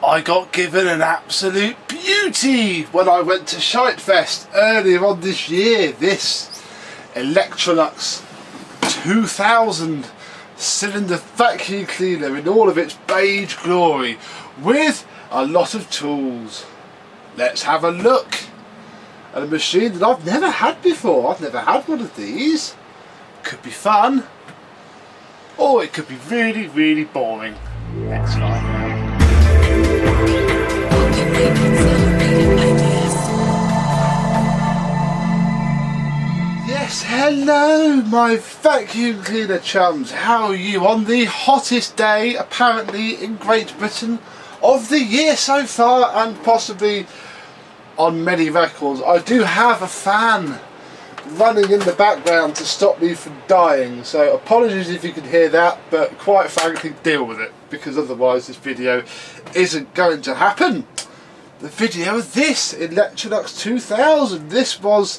I got given an absolute beauty when I went to Shitefest earlier on this year. This Electrolux 2000 cylinder vacuum cleaner in all of its beige glory with a lot of tools. Let's have a look at a machine that I've never had before. I've never had one of these. Could be fun, or it could be really, really boring. Let's find out. Yes, hello my vacuum cleaner chums. How are you on the hottest day apparently in Great Britain of the year so far, and possibly on many records? I do have a fan running in the background to stop me from dying, so apologies if you can hear that, but quite frankly deal with it, because otherwise this video isn't going to happen. The video of this Electrolux 2000, this was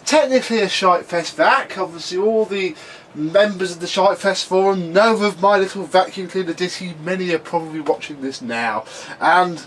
technically a Shitefest vac. Obviously all the members of the Shitefest forum know of my little vacuum cleaner ditty. Many are probably watching this now, and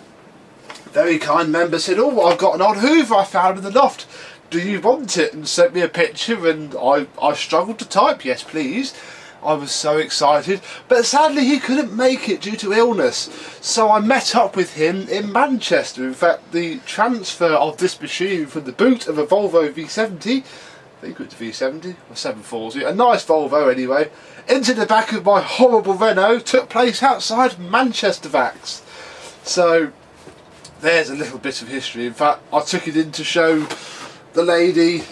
very kind member said, "Oh, I've got an old Hoover I found in the loft. Do you want it?" and sent me a picture, and I struggled to type yes please. I was so excited, but sadly he couldn't make it due to illness, so I met up with him in Manchester. In fact, the transfer of this machine from the boot of a Volvo V70, I think it's V70 or 740, a nice Volvo anyway, into the back of my horrible Renault took place outside Manchester Vacs. So there's a little bit of history. In fact, I took it in to show the lady,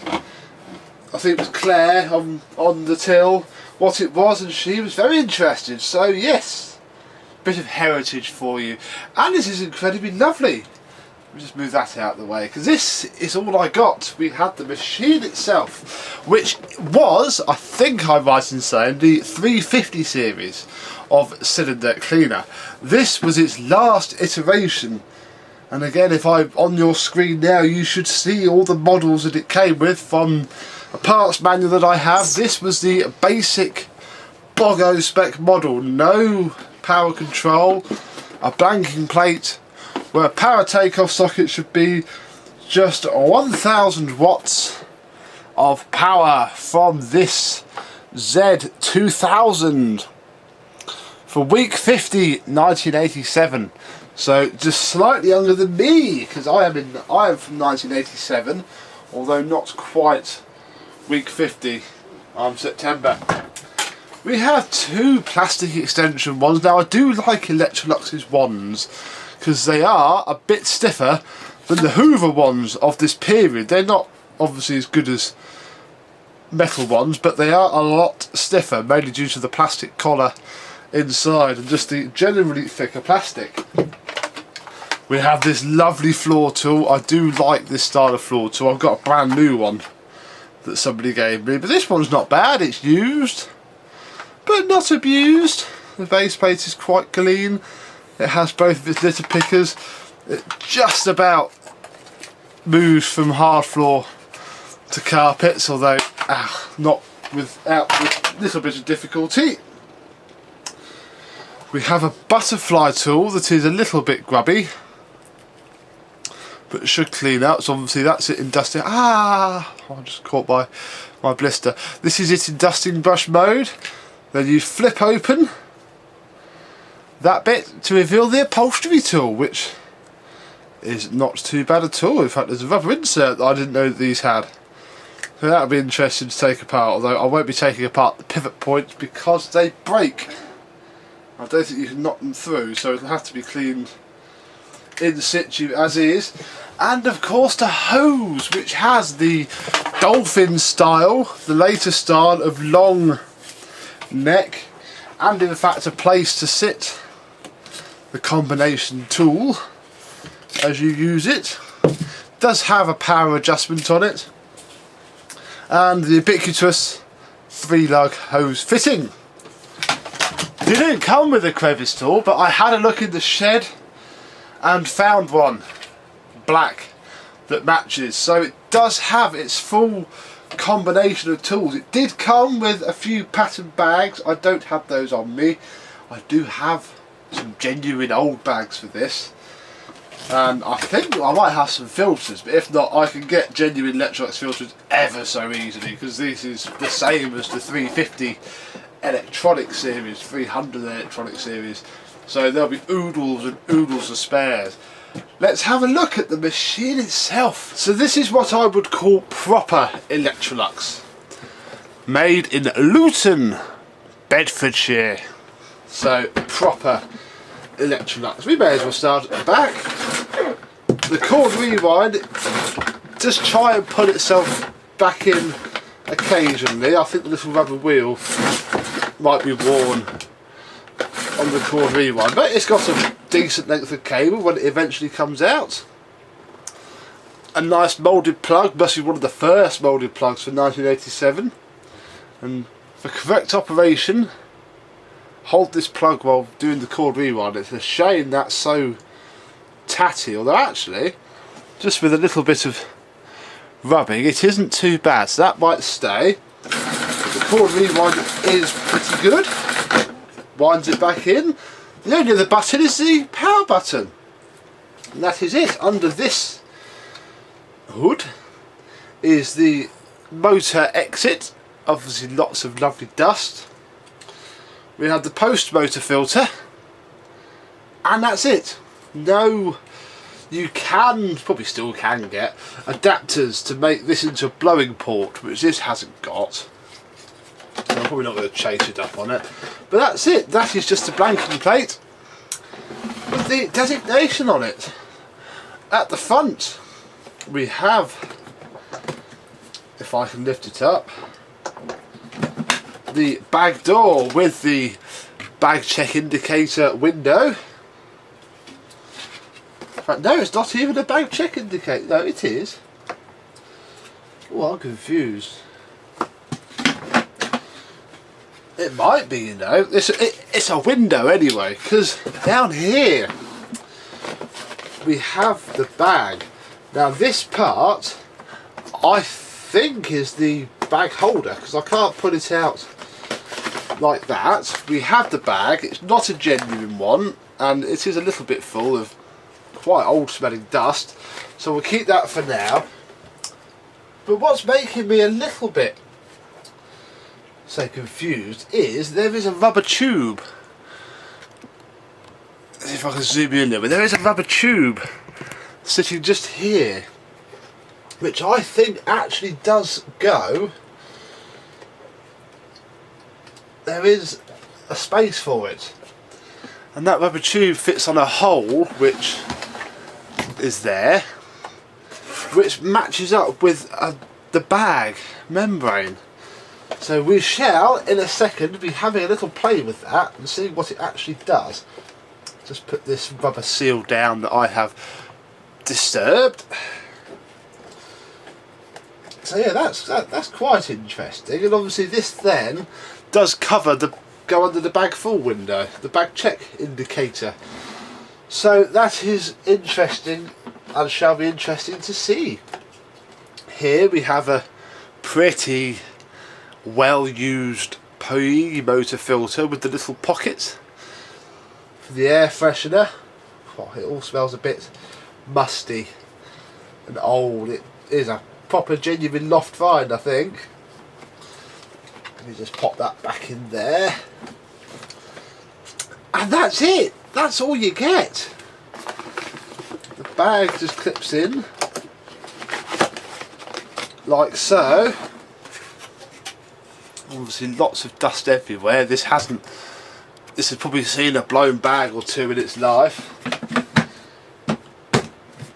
I think it was Claire on the till, what it was, and she was very interested. So yes, bit of heritage for you, and this is incredibly lovely. Let me just move that out of the way, because this is all I got. We had the machine itself, which was, I think I'm right in saying, the 350 series of cylinder cleaner. This was its last iteration. And again, if I'm on your screen now, you should see all the models that it came with from a parts manual that I have. This was the basic Bogo spec model. No power control, a blanking plate where a power takeoff socket should be, just 1000 watts of power from this Z2000 for week 50, 1987. So just slightly younger than me, because I am from 1987, although not quite week 50. I'm September. We have two plastic extension wands. Now I do like Electrolux's wands because they are a bit stiffer than the Hoover wands of this period. They're not obviously as good as metal ones, but they are a lot stiffer, mainly due to the plastic collar inside and just the generally thicker plastic. We have this lovely floor tool. I do like this style of floor tool. I've got a brand new one that somebody gave me, but this one's not bad. It's used but not abused. The base plate is quite clean. It has both of its litter pickers. It just about moves from hard floor to carpets, although not without a little bit of difficulty. We have a butterfly tool that is a little bit grubby, but should clean out. So obviously that's it in dusting. I'm just caught by my blister. This is it in dusting brush mode. Then you flip open that bit to reveal the upholstery tool, which is not too bad at all. In fact, there's a rubber insert that I didn't know that these had. So that would be interesting to take apart, although I won't be taking apart the pivot points because they break. I don't think you can knock them through, so it'll have to be cleaned in situ as is. And of course the hose, which has the dolphin style, the later style of long neck, and in fact a place to sit the combination tool as you use it. Does have a power adjustment on it, and the ubiquitous 3-lug hose fitting. It didn't come with a crevice tool, but I had a look in the shed and found one black that matches, so it does have its full combination of tools. It did come with a few pattern bags. I don't have those on me. I do have some genuine old bags for this. And I think I might have some filters, but if not, I can get genuine Electrolux filters ever so easily, because this is the same as the 350 electronic series, 300 electronic series. So there'll be oodles and oodles of spares. Let's have a look at the machine itself. So this is what I would call proper Electrolux. Made in Luton, Bedfordshire. So proper Electrolux. We may as well start at the back. The cord rewind, just try and put itself back in occasionally. I think the little rubber wheel might be worn on the cord rewind, but it's got a decent length of cable when it eventually comes out. A nice moulded plug, must be one of the first moulded plugs from 1987. And for correct operation, hold this plug while doing the cord rewind. It's a shame that's so tatty, although actually, just with a little bit of rubbing, it isn't too bad, so that might stay. The cord rewind is pretty good. Winds it back in. The only other button is the power button. And that is it. Under this hood is the motor exit. Obviously lots of lovely dust. We have the post motor filter. And that's it. No, you can, probably still can get adapters to make this into a blowing port, which this hasn't got. So I'm probably not going to chase it up on it. But that's it. That is just a blanking plate with the designation on it. At the front we have, if I can lift it up, the bag door with the bag check indicator window. In fact, no, it's not even a bag check indicator. No, it is. Oh, I'm confused. It might be, you know. It's a window anyway, because down here we have the bag. Now this part, I think, is the bag holder, because I can't put it out like that. We have the bag. It's not a genuine one, and it is a little bit full of quite old smelling dust, so we'll keep that for now. But what's making me a little bit so confused is there is a rubber tube. Let's see if I can zoom in there, but there is a rubber tube sitting just here, which I think actually does go. There is a space for it, and that rubber tube fits on a hole which is there, which matches up with the bag membrane. So we shall in a second be having a little play with that and see what it actually does. Just put this rubber seal down that I have disturbed. So yeah, that's quite interesting, and obviously this then does go under the bag full window, the bag check indicator. So that is interesting, and shall be interesting to see. Here we have a pretty well used PE motor filter with the little pockets for the air freshener. Oh, it all smells a bit musty and old. It is a proper genuine loft find, I think. Let me just pop that back in there. And that's it. That's all you get. The bag just clips in like so. Obviously lots of dust everywhere. This has probably seen a blown bag or two in its life.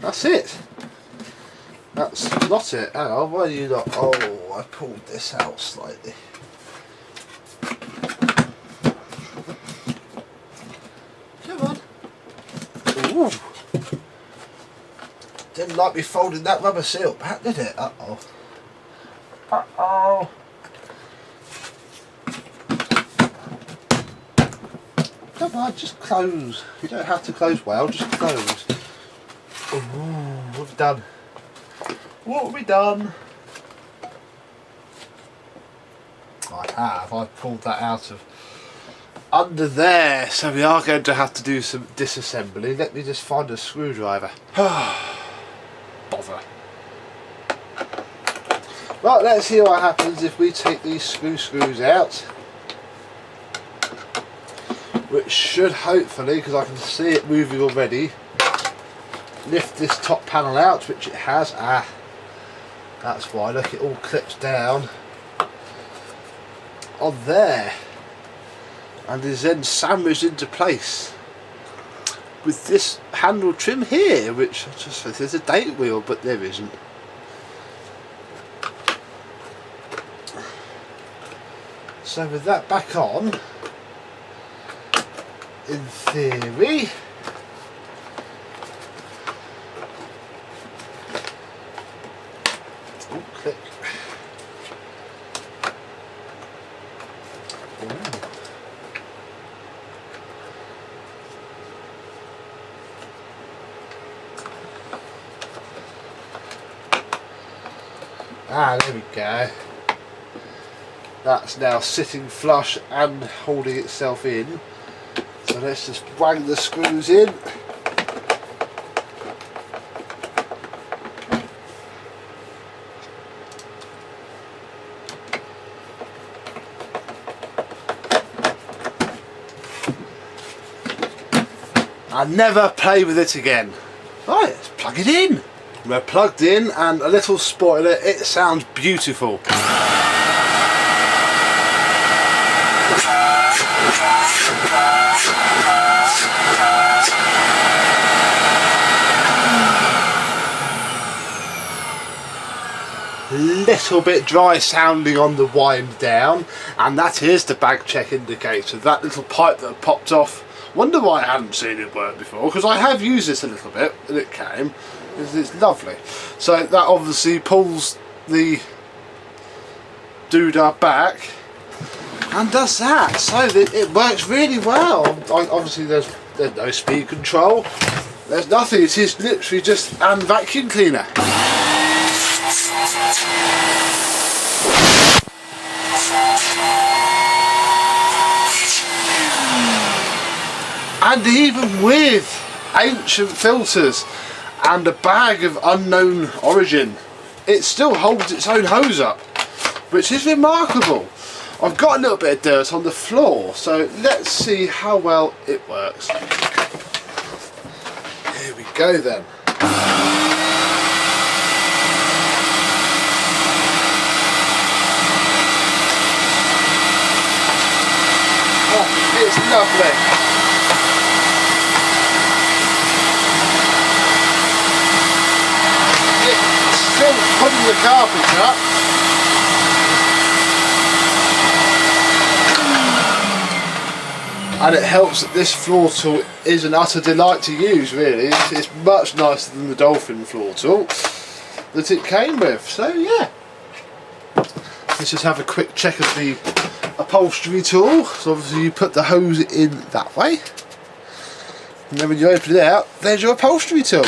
That's it. That's not it. Hang on, why are you not? Oh, I pulled this out slightly. Come on. Ooh. Didn't like me folding that rubber seal back, did it? Uh-oh. Uh-oh. Come on, just close. You don't have to close well, just close. Ooh, what have we done? What have we done? I have. I pulled that out of under there, so we are going to have to do some disassembly. Let me just find a screwdriver. Bother. Right, let's see what happens if we take these screws out, which should hopefully, because I can see it moving already, lift this top panel out, which it has. That's why. Look, it all clips down on there and is then sandwiched into place with this handle trim here, which just says there's a date wheel, but there isn't. So with that back on, in theory, oh, click. There we go. That's now sitting flush and holding itself in. So let's just wang the screws in. And never play with it again. Right, let's plug it in. We're plugged in, and a little spoiler, it sounds beautiful. Little bit dry sounding on the wind down, and that is the bag check indicator. That little pipe that popped off. Wonder why I hadn't seen it work before, because I have used this a little bit and it came. It's lovely. So that obviously pulls the doodah back and does that, so that it works really well. Obviously there's no speed control, there's nothing, it is literally just a vacuum cleaner. And even with ancient filters and a bag of unknown origin, it still holds its own hose up, which is remarkable. I've got a little bit of dirt on the floor, so let's see how well it works. Here we go then. Oh, it's lovely. Still putting the carpet up. And it helps that this floor tool is an utter delight to use, really. It's much nicer than the Dolphin floor tool that it came with. So yeah, let's just have a quick check of the upholstery tool. So obviously you put the hose in that way, and then when you open it out, there's your upholstery tool.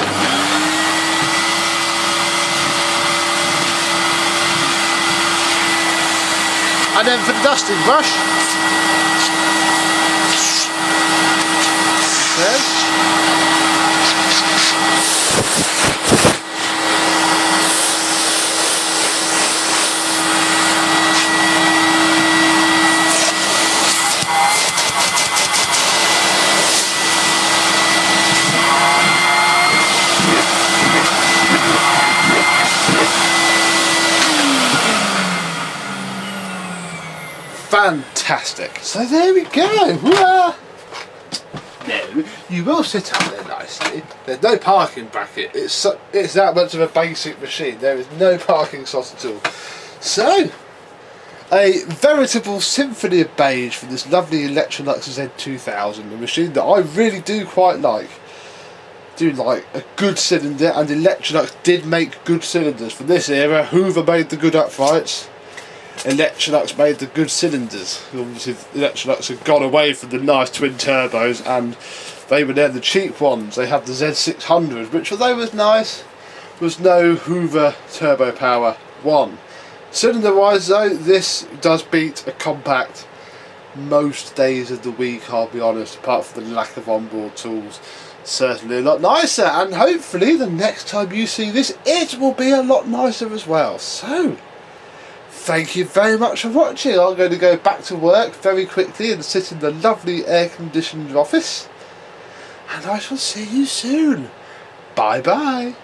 And then for the dusting brush, fantastic. So there we go. Now, you will sit up there nicely. There's no parking bracket. It's that much of a basic machine. There is no parking slot at all. So, a veritable symphony of beige for this lovely Electrolux Z2000, a machine that I really do quite like. Do like a good cylinder, and Electrolux did make good cylinders for this era. Hoover made the good uprights. Electrolux made the good cylinders. Obviously Electrolux had gone away from the nice twin turbos, and they were there the cheap ones. They had the Z600, which although was nice, was no Hoover turbo power one. Cylinder wise though, this does beat a compact most days of the week, I'll be honest, apart from the lack of onboard tools. Certainly a lot nicer, and hopefully the next time you see this it will be a lot nicer as well. So thank you very much for watching. I'm going to go back to work very quickly and sit in the lovely air conditioned office, and I shall see you soon. Bye bye.